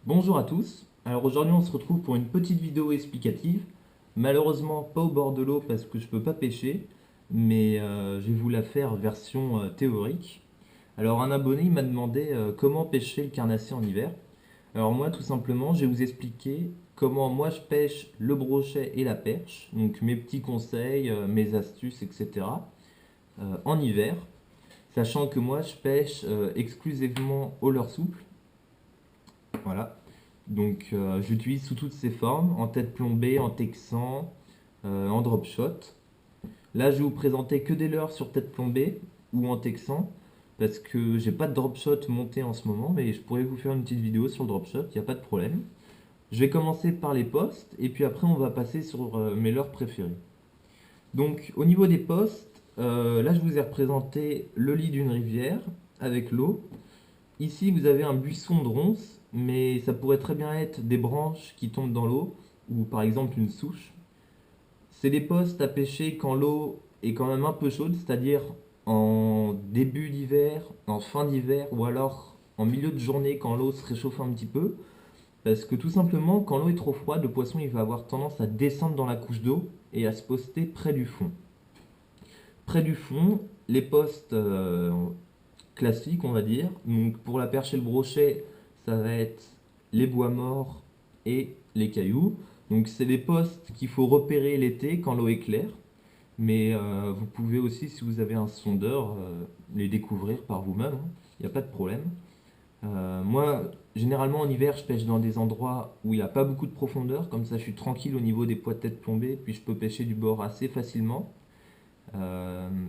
Bonjour à tous, alors aujourd'hui on se retrouve pour une petite vidéo explicative, malheureusement pas au bord de l'eau parce que je peux pas pêcher, mais je vais vous la faire version théorique. Alors un abonné il m'a demandé comment pêcher le carnassier en hiver. Alors moi tout simplement je vais vous expliquer comment moi je pêche le brochet et la perche, donc mes petits conseils, mes astuces, etc. En hiver, sachant que moi je pêche exclusivement au leurre souple. Voilà. Donc j'utilise sous toutes ses formes, en tête plombée, en texan, en drop shot. Là je vais vous présenter que des leurres sur tête plombée ou en texan, parce que j'ai pas de drop shot monté en ce moment, mais je pourrais vous faire une petite vidéo sur le drop shot, il n'y a pas de problème. Je vais commencer par les postes, et puis après on va passer sur mes leurres préférées. Donc au niveau des postes, là je vous ai représenté le lit d'une rivière avec l'eau. Ici, vous avez un buisson de ronces, mais ça pourrait très bien être des branches qui tombent dans l'eau, ou par exemple une souche. C'est des postes à pêcher quand l'eau est quand même un peu chaude, c'est-à-dire en début d'hiver, en fin d'hiver, ou alors en milieu de journée quand l'eau se réchauffe un petit peu. Parce que tout simplement, quand l'eau est trop froide, le poisson il va avoir tendance à descendre dans la couche d'eau et à se poster près du fond. Près du fond, les postes classiques, on va dire. Donc pour la perche et le brochet, ça va être les bois morts et les cailloux. Donc c'est des postes qu'il faut repérer l'été quand l'eau est claire. Mais vous pouvez aussi, si vous avez un sondeur, les découvrir par vous-même, hein. Il n'y a pas de problème. Moi, généralement en hiver, je pêche dans des endroits où il n'y a pas beaucoup de profondeur. Comme ça, je suis tranquille au niveau des poids de tête plombés. Puis je peux pêcher du bord assez facilement.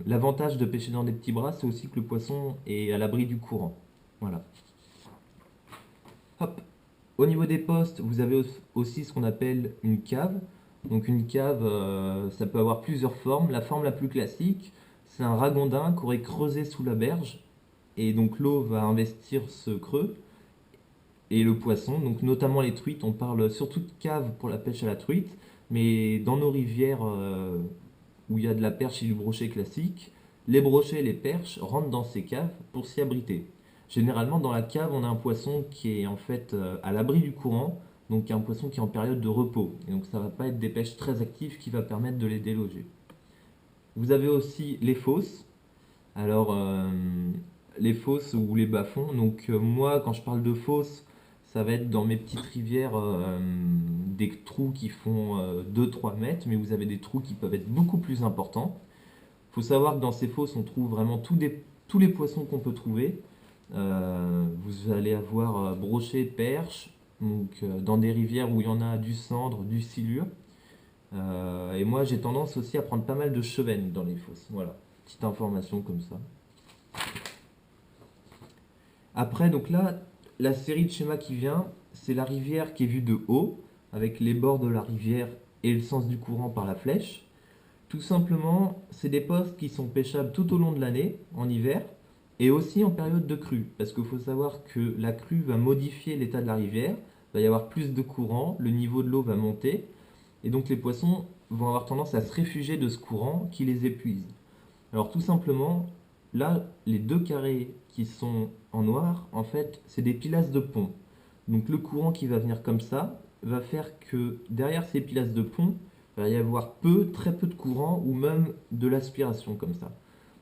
L'avantage de pêcher dans des petits bras, c'est aussi que le poisson est à l'abri du courant. Voilà. Hop. Au niveau des postes, vous avez aussi ce qu'on appelle une cave. Donc une cave, ça peut avoir plusieurs formes. La forme la plus classique, c'est un ragondin qu'aurait creusé sous la berge. Et donc l'eau va investir ce creux. Et le poisson, donc notamment les truites, on parle surtout de cave pour la pêche à la truite. Mais dans nos rivières où il y a de la perche et du brochet classique, les brochets et les perches rentrent dans ces caves pour s'y abriter. Généralement, dans la cave, on a un poisson qui est en fait à l'abri du courant, donc un poisson qui est en période de repos. Et donc ça va pas être des pêches très actives qui va permettre de les déloger. Vous avez aussi les fosses. Alors, les fosses ou les bas-fonds. Donc moi, quand je parle de fosses, ça va être dans mes petites rivières, des trous qui font 2-3 mètres, mais vous avez des trous qui peuvent être beaucoup plus importants. Il faut savoir que dans ces fosses, on trouve vraiment tous les poissons qu'on peut trouver. Vous allez avoir brochet, perche, donc dans des rivières où il y en a du cendre, du silure. Et moi, j'ai tendance aussi à prendre pas mal de chevennes dans les fosses. Voilà, petite information comme ça. Après, donc là, la série de schémas qui vient, c'est la rivière qui est vue de haut, avec les bords de la rivière et le sens du courant par la flèche. Tout simplement, c'est des postes qui sont pêchables tout au long de l'année, en hiver, et aussi en période de crue. Parce qu'il faut savoir que la crue va modifier l'état de la rivière, il va y avoir plus de courant, le niveau de l'eau va monter, et donc les poissons vont avoir tendance à se réfugier de ce courant qui les épuise. Alors tout simplement, là, les deux carrés qui sont en noir, en fait, c'est des pilasses de pont. Donc le courant qui va venir comme ça va faire que derrière ces pilasses de pont, il va y avoir très peu de courant ou même de l'aspiration comme ça.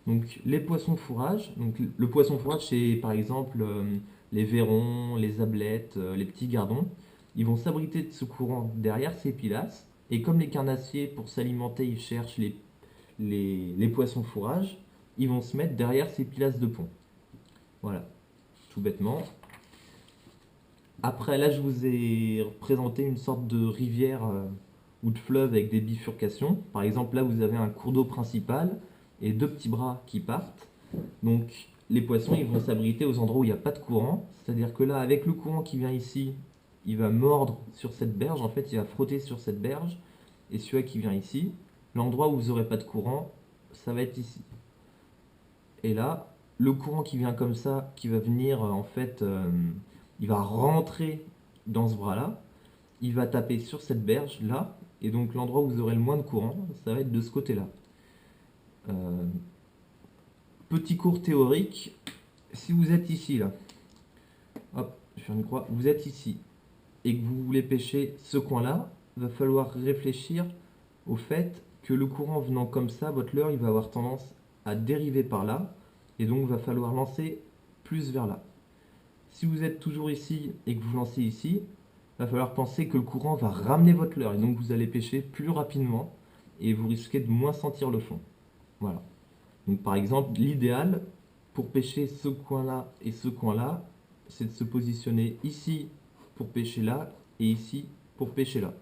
Donc les poissons fourrage, donc le poisson fourrage c'est par exemple les vairons, les ablettes, les petits gardons, ils vont s'abriter de ce courant derrière ces pilasses et comme les carnassiers pour s'alimenter ils cherchent les poissons fourrage, ils vont se mettre derrière ces pilasses de pont. Voilà, tout bêtement. Après, là, je vous ai présenté une sorte de rivière ou de fleuve avec des bifurcations. Par exemple, là, vous avez un cours d'eau principal et deux petits bras qui partent. Donc, les poissons, ils vont s'abriter aux endroits où il n'y a pas de courant. C'est-à-dire que là, avec le courant qui vient ici, il va mordre sur cette berge. En fait, il va frotter sur cette berge. Et celui-là qui vient ici, l'endroit où vous n'aurez pas de courant, ça va être ici. Et là, le courant qui vient comme ça, qui va venir en fait, il va rentrer dans ce bras-là, il va taper sur cette berge là, et donc l'endroit où vous aurez le moins de courant, ça va être de ce côté-là. Euh, Petit cours théorique, si vous êtes ici là, hop, je fais une croix, vous êtes ici. et que vous voulez pêcher ce coin-là, va falloir réfléchir au fait que le courant venant comme ça, votre leurre il va avoir tendance à dériver par là, et donc va falloir lancer plus vers là. Si vous êtes toujours ici et que vous lancez ici, il va falloir penser que le courant va ramener votre leurre, et donc vous allez pêcher plus rapidement, et vous risquez de moins sentir le fond. Voilà. Donc par exemple, l'idéal pour pêcher ce coin-là et ce coin-là, c'est de se positionner ici pour pêcher là, et ici pour pêcher là.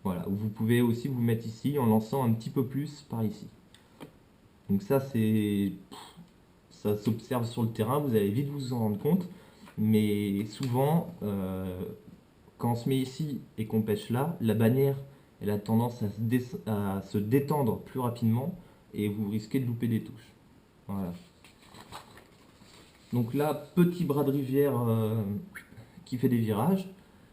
Voilà, vous pouvez aussi vous mettre ici en lançant un petit peu plus par ici. Donc ça s'observe sur le terrain, vous allez vite vous en rendre compte, mais souvent quand on se met ici et qu'on pêche là, la bannière elle a tendance à se détendre plus rapidement et vous risquez de louper des touches. Voilà. Donc là, petit bras de rivière qui fait des virages.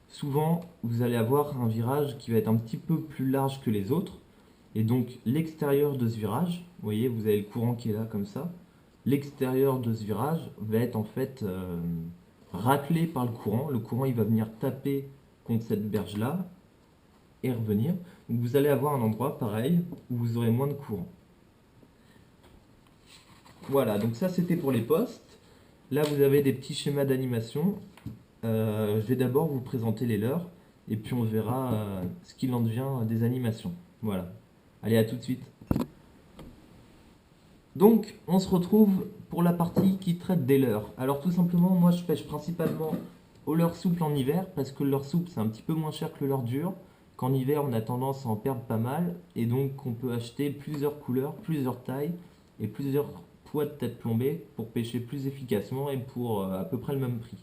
Souvent, vous allez avoir un virage qui va être un petit peu plus large que les autres. Et donc, l'extérieur de ce virage, vous voyez, vous avez le courant qui est là, comme ça. L'extérieur de ce virage va être en fait raclé par le courant. Le courant, il va venir taper contre cette berge-là et revenir. Donc, vous allez avoir un endroit pareil où vous aurez moins de courant. Voilà, donc ça, c'était pour les postes. Là, vous avez des petits schémas d'animation. Je vais d'abord vous présenter les leurs et puis on verra ce qu'il en devient des animations. Voilà. Allez, à tout de suite. Donc, on se retrouve pour la partie qui traite des leurres. Alors, tout simplement, moi, je pêche principalement au leurre souple en hiver parce que le leurre souple, c'est un petit peu moins cher que le leurre dur. Qu'en hiver, on a tendance à en perdre pas mal et donc on peut acheter plusieurs couleurs, plusieurs tailles et plusieurs poids de tête plombée pour pêcher plus efficacement et pour à peu près le même prix.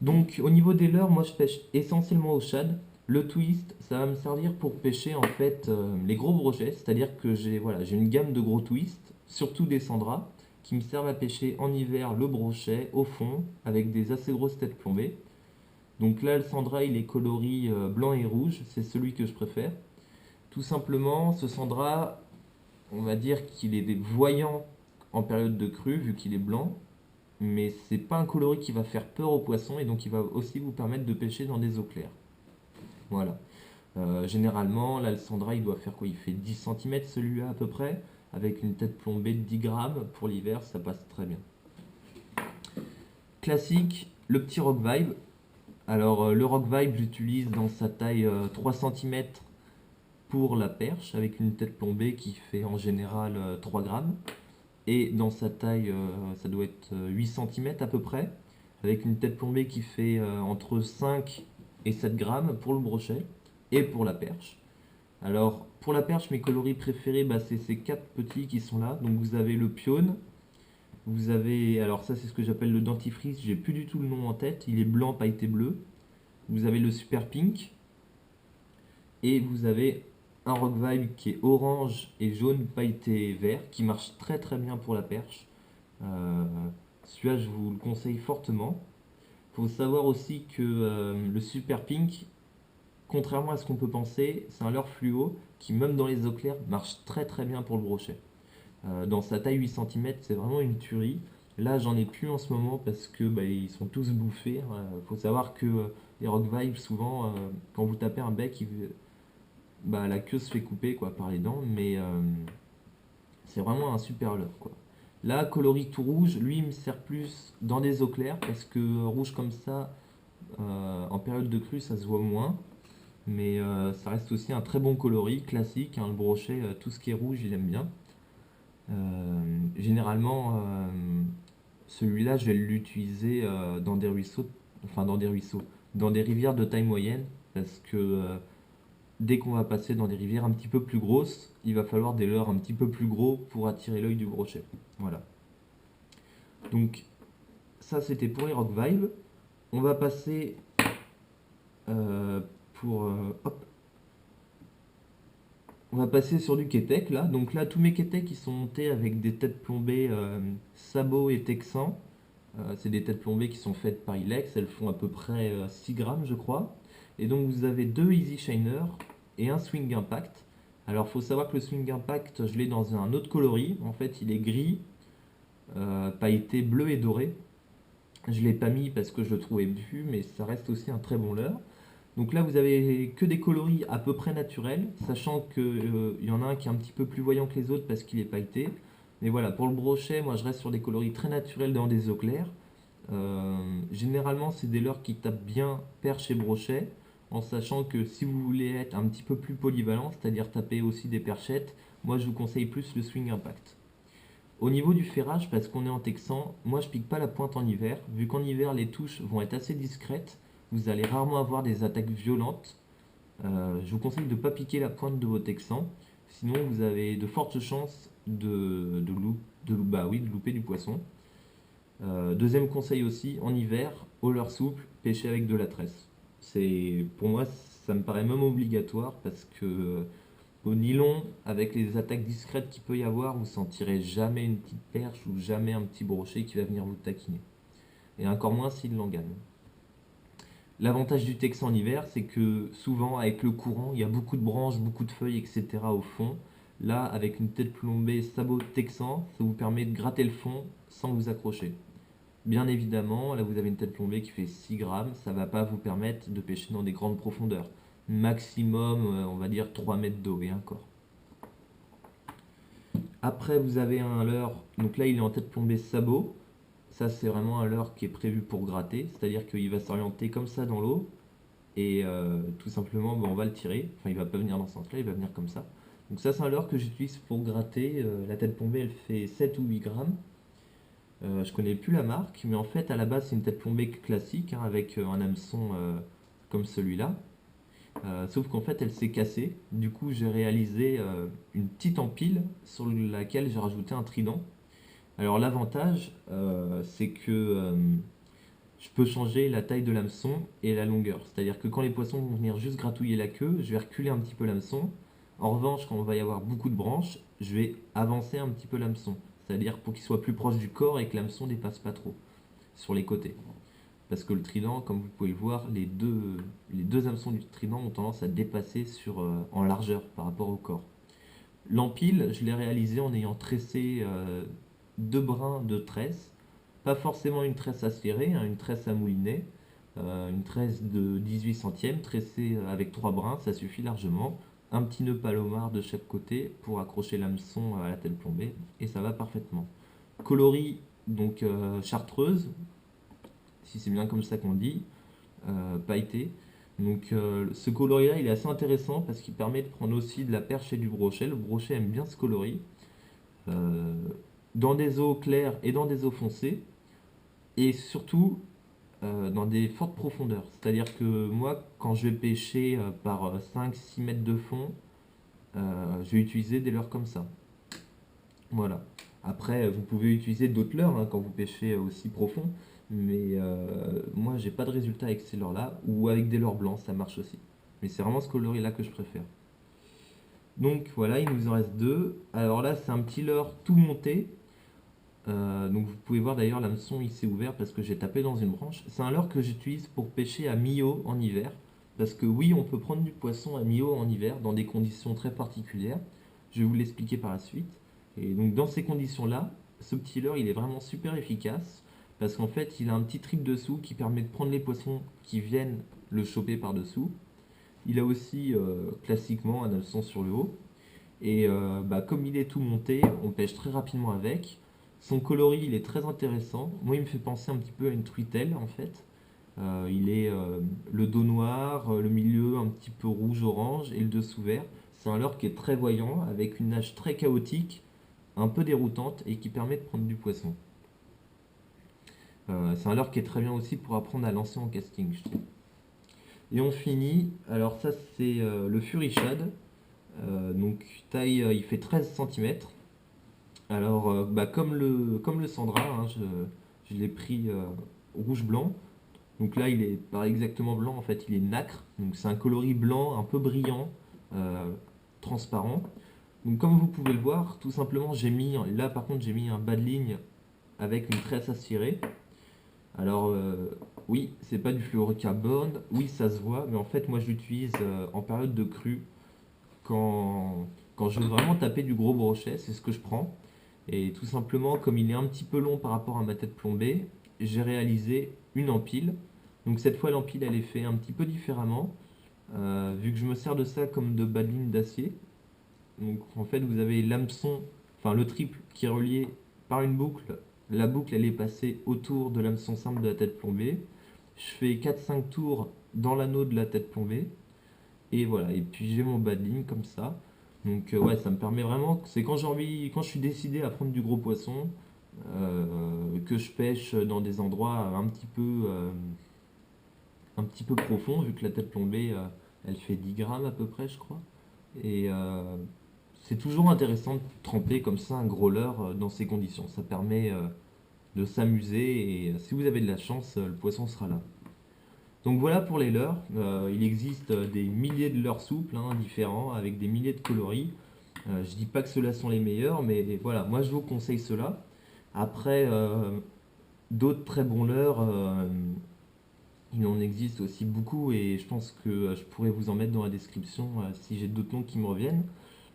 Donc au niveau des leurres, moi je pêche essentiellement au shad. Le twist, ça va me servir pour pêcher en fait les gros brochets, c'est-à-dire que j'ai une gamme de gros twists, surtout des Sandra, qui me servent à pêcher en hiver le brochet au fond avec des assez grosses têtes plombées. Donc là le Sandra il est coloris blanc et rouge, c'est celui que je préfère. Tout simplement, ce Sandra, on va dire qu'il est voyant en période de crue vu qu'il est blanc, mais c'est pas un coloris qui va faire peur aux poissons et donc il va aussi vous permettre de pêcher dans des eaux claires. Voilà. Généralement, là, le Sandra, il doit faire quoi? Il fait 10 cm celui-là à peu près, avec une tête plombée de 10 grammes. Pour l'hiver, ça passe très bien. Classique, le petit Rock Vibe. Alors, le Rock Vibe, j'utilise dans sa taille 3 cm pour la perche, avec une tête plombée qui fait en général 3 grammes. Et dans sa taille, ça doit être 8 cm à peu près, avec une tête plombée qui fait entre 5 et 7 grammes pour le brochet et pour la perche. Alors, pour la perche, mes coloris préférés, c'est ces 4 petits qui sont là. Donc vous avez le pionne, vous avez, alors ça c'est ce que j'appelle le dentifrice, j'ai plus du tout le nom en tête, il est blanc pailleté bleu. Vous avez le super pink, et vous avez un Rock Vibe qui est orange et jaune pailleté vert, qui marche très très bien pour la perche. Celui-là, je vous le conseille fortement. Il faut savoir aussi que le Super Pink, contrairement à ce qu'on peut penser, c'est un leurre fluo qui, même dans les eaux claires, marche très très bien pour le brochet. Dans sa taille 8 cm, c'est vraiment une tuerie. Là, j'en ai plus en ce moment parce que ils sont tous bouffés. Il faut savoir que les Rock Vibes, souvent, quand vous tapez un bec, la queue se fait couper quoi, par les dents, mais c'est vraiment un super leurre quoi. Là, coloris tout rouge, lui, il me sert plus dans des eaux claires parce que rouge comme ça, en période de crue, ça se voit moins. Mais ça reste aussi un très bon coloris, classique, hein, le brochet, tout ce qui est rouge, il aime bien. Généralement, celui-là, je vais l'utiliser dans des ruisseaux, dans des rivières de taille moyenne, parce que dès qu'on va passer dans des rivières un petit peu plus grosses, il va falloir des leurres un petit peu plus gros pour attirer l'œil du brochet. Voilà. Donc, ça c'était pour les Rock Vibe. On va passer hop. On va passer sur du Ketek là. Donc là, tous mes Ketek ils sont montés avec des têtes plombées Sabot et Texan. C'est des têtes plombées qui sont faites par Ilex. Elles font à peu près 6 grammes, je crois. Et donc vous avez deux Easy Shiner et un Swing Impact. Alors faut savoir que le Swing Impact, je l'ai dans un autre coloris. En fait, il est gris, pailleté bleu et doré. Je ne l'ai pas mis parce que je le trouvais bu, mais ça reste aussi un très bon leurre. Donc là, vous avez que des coloris à peu près naturels, sachant qu'il y en a un qui est un petit peu plus voyant que les autres parce qu'il est pailleté. Mais voilà, pour le brochet, moi je reste sur des coloris très naturels dans des eaux claires. Généralement, c'est des leurres qui tapent bien perche et brochet, en sachant que si vous voulez être un petit peu plus polyvalent, c'est-à-dire taper aussi des perchettes, moi je vous conseille plus le swing impact. Au niveau du ferrage, parce qu'on est en texan, moi je pique pas la pointe en hiver, vu qu'en hiver les touches vont être assez discrètes, vous allez rarement avoir des attaques violentes. Je vous conseille de ne pas piquer la pointe de vos texans, sinon vous avez de fortes chances de louper du poisson. Deuxième conseil aussi, en hiver, au leurre souple, pêcher avec de la tresse. Pour moi, ça me paraît même obligatoire parce que au nylon, avec les attaques discrètes qu'il peut y avoir, vous sentirez jamais une petite perche ou jamais un petit brochet qui va venir vous taquiner. Et encore moins s'il l'engane. L'avantage du texan en hiver, c'est que souvent, avec le courant, il y a beaucoup de branches, beaucoup de feuilles, etc. au fond. Là, avec une tête plombée sabot texan, ça vous permet de gratter le fond sans vous accrocher. Bien évidemment, là vous avez une tête plombée qui fait 6 grammes, ça ne va pas vous permettre de pêcher dans des grandes profondeurs. Maximum, on va dire 3 mètres d'eau et encore. Après, vous avez un leurre, donc là il est en tête plombée sabot. Ça, c'est vraiment un leurre qui est prévu pour gratter, c'est-à-dire qu'il va s'orienter comme ça dans l'eau et tout simplement, on va le tirer. Enfin, il va pas venir dans ce sens-là, il va venir comme ça. Donc ça, c'est un leurre que j'utilise pour gratter. La tête plombée, elle fait 7 ou 8 grammes. Je connais plus la marque, mais en fait, à la base, c'est une tête plombée classique hein, avec un hameçon comme celui-là. Sauf qu'en fait, elle s'est cassée. Du coup, j'ai réalisé une petite empile sur laquelle j'ai rajouté un trident. Alors, l'avantage, c'est que je peux changer la taille de l'hameçon et la longueur. C'est-à-dire que quand les poissons vont venir juste gratouiller la queue, je vais reculer un petit peu l'hameçon. En revanche, quand il va y avoir beaucoup de branches, je vais avancer un petit peu l'hameçon. C'est-à-dire pour qu'il soit plus proche du corps et que l'hameçon ne dépasse pas trop sur les côtés. Parce que le trident, comme vous pouvez le voir, les deux hameçons du trident ont tendance à dépasser en largeur par rapport au corps. L'empile, je l'ai réalisé en ayant tressé deux brins de tresse. Pas forcément une tresse acérée, hein, une tresse à mouliner. Une tresse de 18 centièmes tressée avec trois brins, ça suffit largement. Un petit nœud palomar de chaque côté pour accrocher l'hameçon à la tête plombée et ça va parfaitement. Coloris, donc chartreuse, si c'est bien comme ça qu'on dit, pailleté. Donc ce coloris là il est assez intéressant parce qu'il permet de prendre aussi de la perche et du brochet. Le brochet aime bien ce coloris. Euh, dans des eaux claires et dans des eaux foncées. Et surtout dans des fortes profondeurs. C'est-à-dire que moi quand je vais pêcher par 5-6 mètres de fond, je vais utiliser des leurres comme ça. Voilà. Après, vous pouvez utiliser d'autres leurres hein, quand vous pêchez aussi profond, mais moi j'ai pas de résultat avec ces leurres-là, ou avec des leurres blancs, ça marche aussi. Mais c'est vraiment ce coloris-là que je préfère. Donc voilà, il nous en reste deux. Alors là, c'est un petit leurre tout monté. Donc vous pouvez voir d'ailleurs l'hameçon il s'est ouvert parce que j'ai tapé dans une branche. C'est un leurre que j'utilise pour pêcher à mi-eau en hiver. Parce que oui, on peut prendre du poisson à mi-eau en hiver dans des conditions très particulières. Je vais vous l'expliquer par la suite. Et donc dans ces conditions-là, ce petit leurre il est vraiment super efficace. Parce qu'en fait il a un petit trip dessous qui permet de prendre les poissons qui viennent le choper par-dessous. Il a aussi classiquement un hameçon sur le haut. Et comme il est tout monté, on pêche très rapidement avec. Son coloris, il est très intéressant. Moi, il me fait penser un petit peu à une truitelle, en fait. Il est le dos noir, le milieu un petit peu rouge-orange et le dessous vert. C'est un leurre qui est très voyant, avec une nage très chaotique, un peu déroutante et qui permet de prendre du poisson. C'est un leurre qui est très bien aussi pour apprendre à lancer en casting, je trouve. Et on finit, alors ça c'est le Fury Shad. Donc taille, il fait 13 cm. Alors, comme le Sandra, hein, je l'ai pris rouge-blanc. Donc là, il est pas exactement blanc, en fait, il est nacre. Donc c'est un coloris blanc un peu brillant, euh, transparent. Donc comme vous pouvez le voir, tout simplement, là par contre, j'ai mis un bas de ligne avec une tresse à cirer. Alors, oui, c'est pas du fluorocarbone, oui, ça se voit, mais en fait, moi, je l'utilise en période de crue. Quand je veux vraiment taper du gros brochet, c'est ce que je prends. Et tout simplement, comme il est un petit peu long par rapport à ma tête plombée, j'ai réalisé une empile. Donc cette fois l'empile elle est faite un petit peu différemment, vu que je me sers de ça comme de badeline d'acier. Donc en fait vous avez l'hameçon, enfin le triple qui est relié par une boucle. La boucle elle est passée autour de l'hameçon simple de la tête plombée. Je fais 4-5 tours dans l'anneau de la tête plombée. Et voilà, et puis j'ai mon badeline comme ça. Donc ouais, ça me permet vraiment, c'est quand j'ai envie, quand je suis décidé à prendre du gros poisson, que je pêche dans des endroits un petit peu profonds, vu que la tête plombée, elle fait 10 grammes à peu près, je crois. Et c'est toujours intéressant de tremper comme ça un gros leurre dans ces conditions. Ça permet de s'amuser et si vous avez de la chance, le poisson sera là. Donc voilà pour les leurres. Il existe des milliers de leurres souples, hein, différents, avec des milliers de coloris. Je dis pas que ceux-là sont les meilleurs, mais voilà, moi je vous conseille ceux-là. Après, d'autres très bons leurres, il en existe aussi beaucoup et je pense que je pourrais vous en mettre dans la description si j'ai d'autres noms qui me reviennent.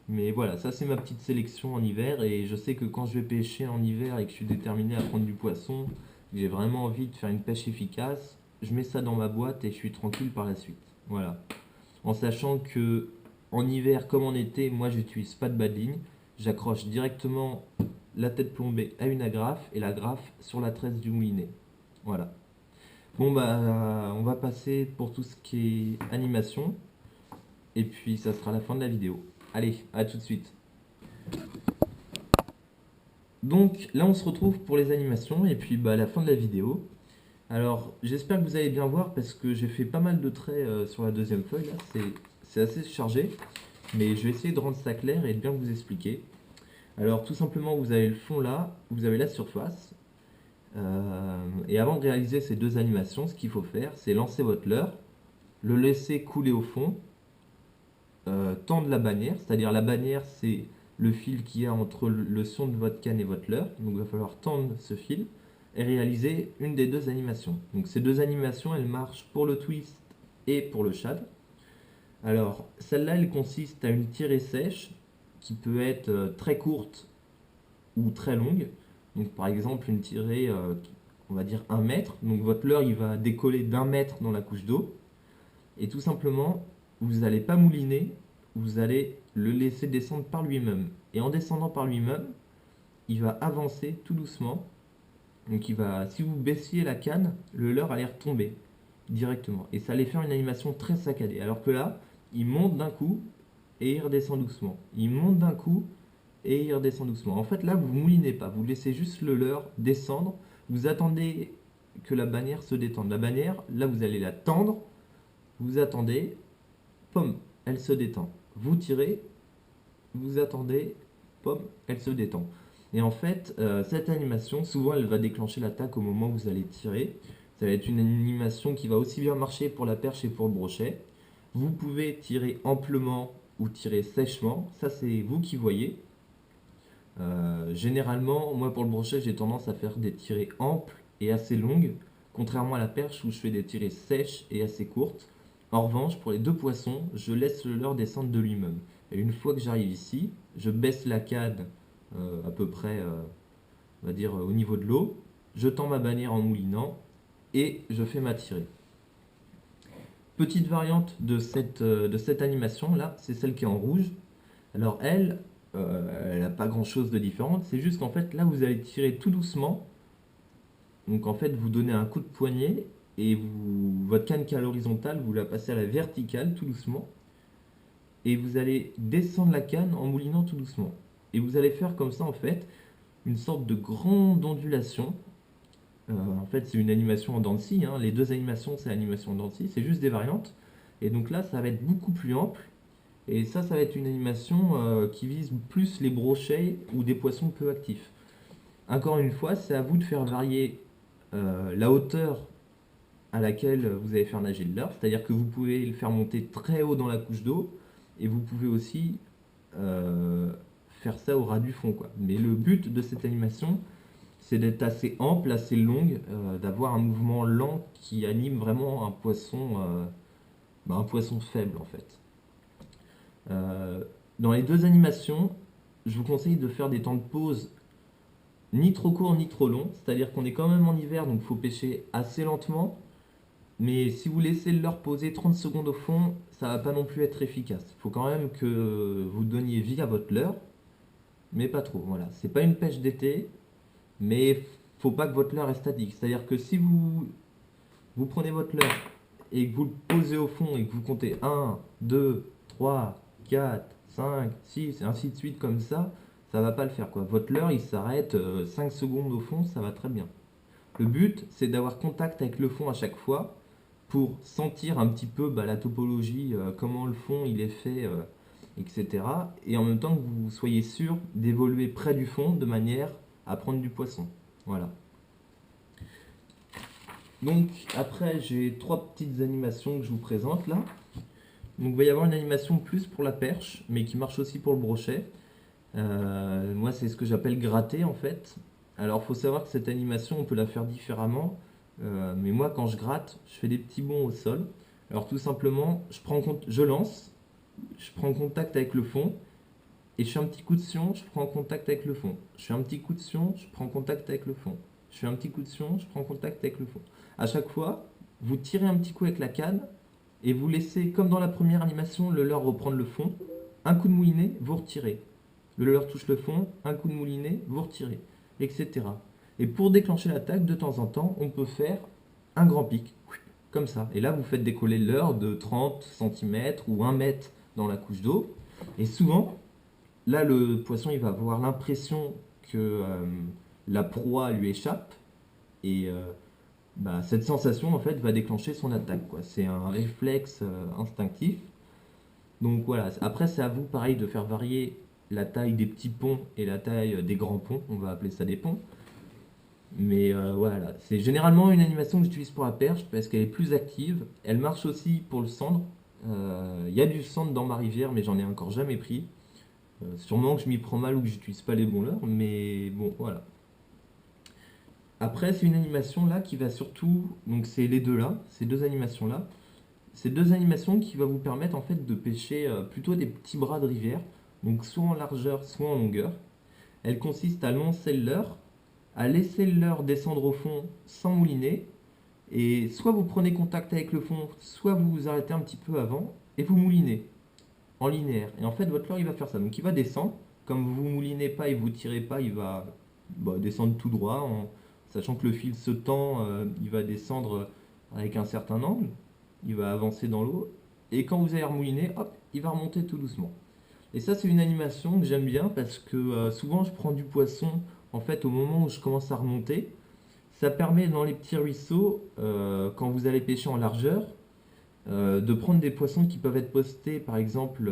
Mais voilà, ça c'est ma petite sélection en hiver et je sais que quand je vais pêcher en hiver et que je suis déterminé à prendre du poisson, j'ai vraiment envie de faire une pêche efficace, je mets ça dans ma boîte et je suis tranquille par la suite. Voilà. En sachant que en hiver comme en été, moi j'utilise pas de badeline, j'accroche directement la tête plombée à une agrafe et l'agrafe sur la tresse du moulinet. Voilà. Bon bah on va passer pour tout ce qui est animation et puis ça sera la fin de la vidéo. Allez, à tout de suite. Donc là on se retrouve pour les animations et puis bah, la fin de la vidéo. Alors j'espère que vous allez bien voir parce que j'ai fait pas mal de traits sur la deuxième feuille là, c'est assez chargé. Mais je vais essayer de rendre ça clair et de bien vous expliquer. Alors tout simplement vous avez le fond là, vous avez la surface. Et avant de réaliser ces deux animations, ce qu'il faut faire c'est lancer votre leurre, le laisser couler au fond, tendre la bannière, c'est-à-dire la bannière c'est le fil qu'il y a entre le son de votre canne et votre leurre, donc il va falloir tendre ce fil et réaliser une des deux animations. Donc ces deux animations elles marchent pour le twist et pour le shad. Alors celle-là elle consiste à une tirée sèche qui peut être très courte ou très longue. Donc par exemple une tirée, on va dire 1 mètre, donc votre leurre il va décoller d'1 mètre dans la couche d'eau et tout simplement vous n'allez pas mouliner, vous allez le laisser descendre par lui-même. Et en descendant par lui-même, il va avancer tout doucement. Donc si vous baissiez la canne, le leurre allait retomber directement. Et ça allait faire une animation très saccadée. Alors que là, il monte d'un coup et il redescend doucement. Il monte d'un coup et il redescend doucement. En fait, là, vous ne moulinez pas. Vous laissez juste le leurre descendre. Vous attendez que la bannière se détende. La bannière, là, vous allez la tendre. Vous attendez. Pomme, elle se détend. Vous tirez, vous attendez, pomme, elle se détend. Et en fait, cette animation, souvent, elle va déclencher l'attaque au moment où vous allez tirer. Ça va être une animation qui va aussi bien marcher pour la perche et pour le brochet. Vous pouvez tirer amplement ou tirer sèchement, ça c'est vous qui voyez. Généralement, moi pour le brochet, j'ai tendance à faire des tirées amples et assez longues, contrairement à la perche où je fais des tirées sèches et assez courtes. En revanche, pour les deux poissons, je laisse le leurre descendre de lui-même. Et une fois que j'arrive ici, je baisse la canne à peu près, on va dire, au niveau de l'eau. Je tends ma bannière en moulinant et je fais ma tirée. Petite variante de cette animation là, c'est celle qui est en rouge. Alors elle n'a pas grand chose de différent, c'est juste qu'en fait là vous allez tirer tout doucement. Donc en fait vous donnez un coup de poignet et votre canne qui est à l'horizontale, vous la passez à la verticale tout doucement. Et vous allez descendre la canne en moulinant tout doucement. Et vous allez faire comme ça en fait une sorte de grande ondulation. En fait c'est une animation en dents de scie, hein. Les deux animations c'est l'animation en dents de scie, c'est juste des variantes. Et donc là ça va être beaucoup plus ample. Et ça va être une animation qui vise plus les brochets ou des poissons peu actifs. Encore une fois, c'est à vous de faire varier la hauteur à laquelle vous allez faire nager le leurre. C'est-à-dire que vous pouvez le faire monter très haut dans la couche d'eau et vous pouvez aussi faire ça au ras du fond, quoi. Mais le but de cette animation, c'est d'être assez ample, assez longue, d'avoir un mouvement lent qui anime vraiment un poisson faible en fait. Dans les deux animations, je vous conseille de faire des temps de pause ni trop court ni trop long, c'est-à-dire qu'on est quand même en hiver, donc il faut pêcher assez lentement. Mais si vous laissez le leurre poser 30 secondes au fond, ça va pas non plus être efficace. Il faut quand même que vous donniez vie à votre leurre, mais pas trop. Voilà, c'est pas une pêche d'été, mais faut pas que votre leurre reste statique. C'est-à-dire que si vous prenez votre leurre et que vous le posez au fond et que vous comptez 1, 2, 3, 4, 5, 6, et ainsi de suite comme ça va pas le faire quoi. Votre leurre il s'arrête 5 secondes au fond, ça va très bien. Le but c'est d'avoir contact avec le fond à chaque fois pour sentir un petit peu la topologie, comment le fond il est fait, etc. Et en même temps que vous soyez sûr d'évoluer près du fond de manière à prendre du poisson. Voilà. Donc après j'ai trois petites animations que je vous présente là. Donc il va y avoir une animation plus pour la perche, mais qui marche aussi pour le brochet. Moi c'est ce que j'appelle gratter en fait. Alors il faut savoir que cette animation on peut la faire différemment. Mais moi quand je gratte, je fais des petits bonds au sol. Alors tout simplement, je lance, je prends contact avec le fond, et je fais un petit coup de sion, je prends contact avec le fond. Je fais un petit coup de sion, je prends contact avec le fond. Je fais un petit coup de sion, je prends contact avec le fond. À chaque fois, vous tirez un petit coup avec la canne et vous laissez, comme dans la première animation, le leurre reprendre le fond. Un coup de moulinet, vous retirez. Le leurre touche le fond, un coup de moulinet, vous retirez, etc. Et pour déclencher l'attaque, de temps en temps, on peut faire un grand pic, comme ça. Et là, vous faites décoller le leurre de 30 cm ou 1 mètre dans la couche d'eau. Et souvent, là, le poisson, il va avoir l'impression que la proie lui échappe. Et cette sensation, en fait, va déclencher son attaque, quoi. C'est un réflexe instinctif. Donc voilà. Après, c'est à vous, pareil, de faire varier la taille des petits ponts et la taille des grands ponts. On va appeler ça des ponts. Mais voilà. C'est généralement une animation que j'utilise pour la perche parce qu'elle est plus active. Elle marche aussi pour le sandre. Il y a du sandre dans ma rivière, mais j'en ai encore jamais pris. Sûrement que je m'y prends mal ou que j'utilise pas les bons leurres, mais bon, voilà. Après, c'est une animation là qui va surtout, donc c'est les deux là, ces deux animations là, ces deux animations qui va vous permettre en fait de pêcher plutôt des petits bras de rivière, donc soit en largeur, soit en longueur. Elle consiste à lancer le leurre, à laisser le leurre descendre au fond sans mouliner, et soit vous prenez contact avec le fond, soit vous vous arrêtez un petit peu avant et vous moulinez en linéaire. Et en fait, votre leurre, il va faire ça. Donc, il va descendre. Comme vous moulinez pas et vous tirez pas, il va descendre tout droit, sachant que le fil se tend, il va descendre avec un certain angle. Il va avancer dans l'eau. Et quand vous allez remouliner, hop, il va remonter tout doucement. Et ça, c'est une animation que j'aime bien parce que souvent, je prends du poisson en fait au moment où je commence à remonter. Ça permet dans les petits ruisseaux, quand vous allez pêcher en largeur, de prendre des poissons qui peuvent être postés par exemple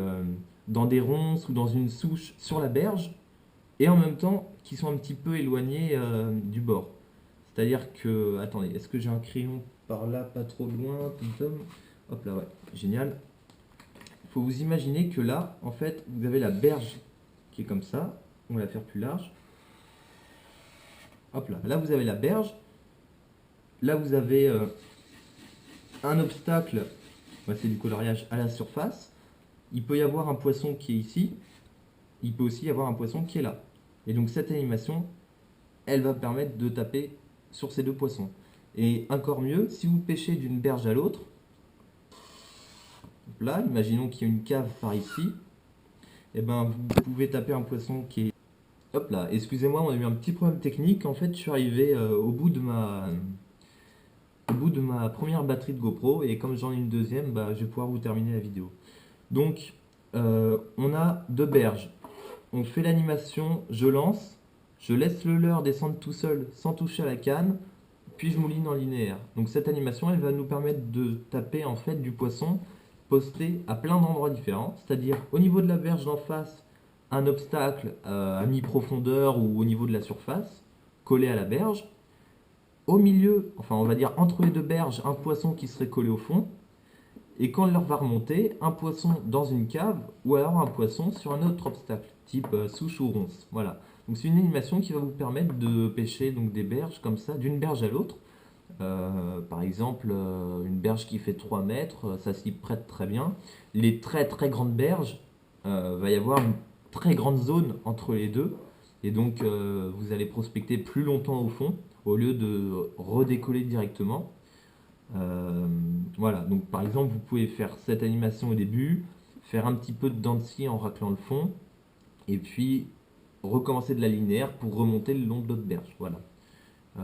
dans des ronces ou dans une souche sur la berge et en même temps qui sont un petit peu éloignés du bord. C'est-à-dire que, attendez, est-ce que j'ai un crayon par là, pas trop loin, hop là, ouais, génial. Il faut vous imaginer que là, en fait, vous avez la berge qui est comme ça, on va la faire plus large. Hop là, là vous avez la berge, là vous avez un obstacle, c'est du coloriage à la surface. Il peut y avoir un poisson qui est ici, il peut aussi y avoir un poisson qui est là. Et donc cette animation, elle va permettre de taper sur ces deux poissons. Et encore mieux, si vous pêchez d'une berge à l'autre, là, imaginons qu'il y a une cave par ici, et ben vous pouvez taper un poisson qui est... Hop là, excusez-moi, on a eu un petit problème technique. En fait, je suis arrivé au bout de ma première batterie de GoPro, et comme j'en ai une deuxième, je vais pouvoir vous terminer la vidéo. Donc, on a deux berges. On fait l'animation, je lance, je laisse le leurre descendre tout seul sans toucher à la canne, puis je mouline en linéaire. Donc cette animation, elle va nous permettre de taper en fait du poisson posté à plein d'endroits différents, c'est-à-dire au niveau de la berge d'en face, un obstacle à mi-profondeur ou au niveau de la surface, collé à la berge. Au milieu, enfin on va dire entre les deux berges, un poisson qui serait collé au fond. Et quand l'heure va remonter, un poisson dans une cave ou alors un poisson sur un autre obstacle, type souche ou ronce. Voilà. Donc c'est une animation qui va vous permettre de pêcher donc, des berges comme ça, d'une berge à l'autre. Par exemple, une berge qui fait 3 mètres, ça s'y prête très bien. Les très très grandes berges, va y avoir une très grande zone entre les deux. Et donc vous allez prospecter plus longtemps au fond au lieu de redécoller directement. Voilà, donc par exemple vous pouvez faire cette animation au début, faire un petit peu de dents de scie en raclant le fond, et puis recommencer de la linéaire pour remonter le long de l'autre berge. Voilà.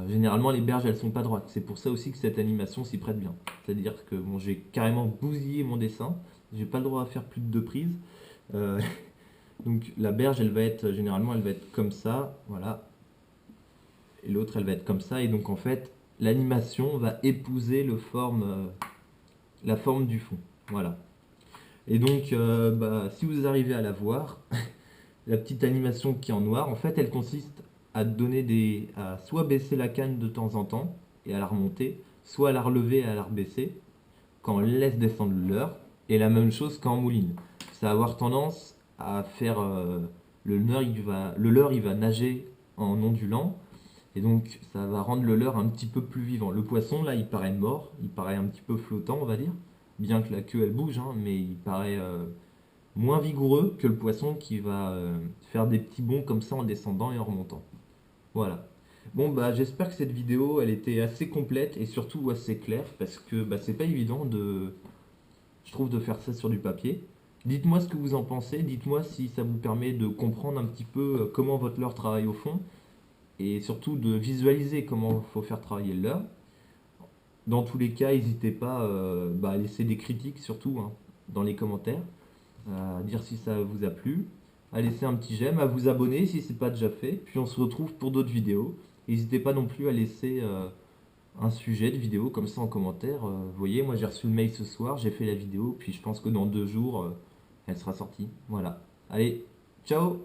Généralement les berges elles sont pas droites, c'est pour ça aussi que cette animation s'y prête bien. C'est-à-dire que bon, j'ai carrément bousillé mon dessin, j'ai pas le droit à faire plus de 2 prises. Euh, donc la berge elle va être généralement elle va être comme ça, voilà, et l'autre elle va être comme ça, et donc en fait l'animation va épouser la forme du fond. Voilà. Et donc si vous arrivez à la voir, la petite animation qui est en noir, en fait elle consiste à soit baisser la canne de temps en temps et à la remonter, soit à la relever et à la rebaisser quand on laisse descendre le leurre, et la même chose quand on mouline. Ça va avoir tendance à faire le leurre il va nager en ondulant, et donc ça va rendre le leurre un petit peu plus vivant. Le poisson là il paraît mort, il paraît un petit peu flottant on va dire, bien que la queue elle bouge, hein, mais il paraît moins vigoureux que le poisson qui va faire des petits bonds comme ça en descendant et en remontant. Voilà. Bon bah j'espère que cette vidéo elle était assez complète et surtout assez claire parce que c'est pas évident je trouve, de faire ça sur du papier. Dites-moi ce que vous en pensez, dites-moi si ça vous permet de comprendre un petit peu comment votre leurre travaille au fond et surtout de visualiser comment il faut faire travailler le leurre. Dans tous les cas, n'hésitez pas à laisser des critiques surtout, hein, dans les commentaires, à dire si ça vous a plu, à laisser un petit j'aime, à vous abonner si ce n'est pas déjà fait. Puis on se retrouve pour d'autres vidéos. N'hésitez pas non plus à laisser un sujet de vidéo comme ça en commentaire. Vous voyez, moi j'ai reçu le mail ce soir, j'ai fait la vidéo, puis je pense que dans 2 jours, elle sera sortie. Voilà. Allez, ciao!